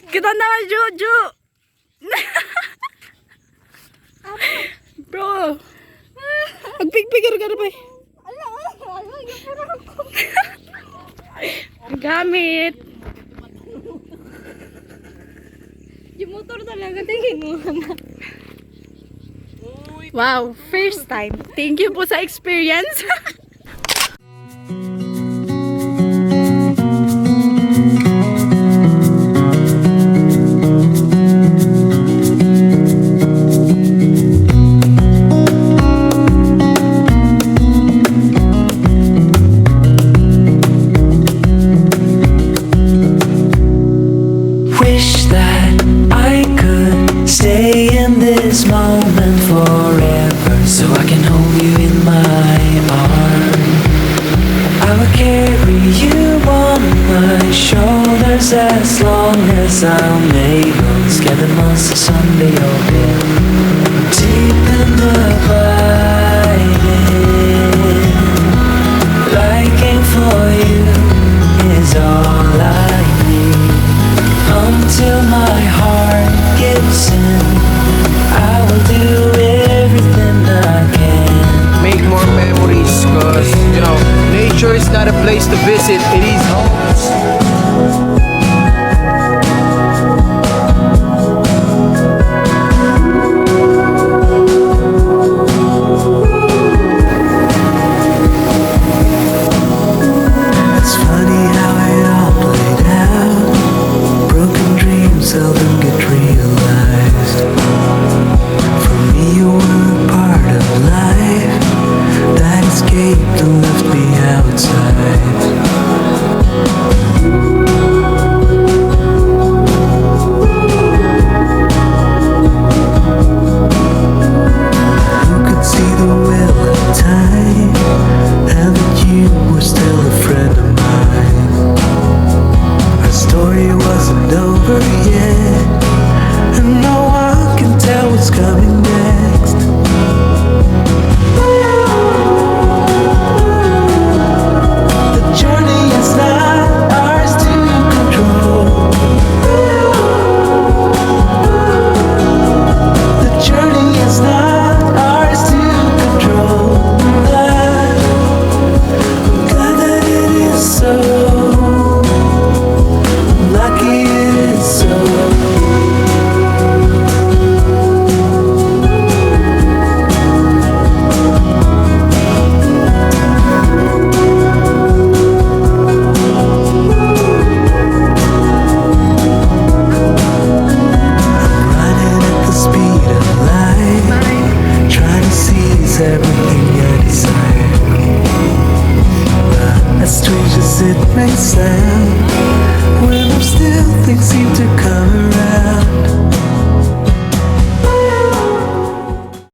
Kita naman, Juju! Bro! Magpigpigir ka na ba? Gamit! Yung motor talaga, tingin mo na. Wow, first time. Thank you po sa experience. Wish that I could stay in this moment forever, so I can hold you in my arms. I will carry you on my shoulders as long as I'm able. Scare the monsters under your bed. Deep in the gliding, liking for you is all I need. Until my heart gives in, I will do everything I can. Make more memories, cause you know, nature is not a place to visit, it is home. It's funny how it all played out. Broken dreams seldom get realized. For me you were a part of life that escaped and left me outside. Who could see the will of time, and that you were still a friend of mine. Our story wasn't over yet, and no one can tell what's coming next. The journey is not ours to control. The journey is not ours to control. I'm glad that it is so. Lucky it is so. I'm running at the speed of light, trying to seize everything I desire. But as strange as it may sound,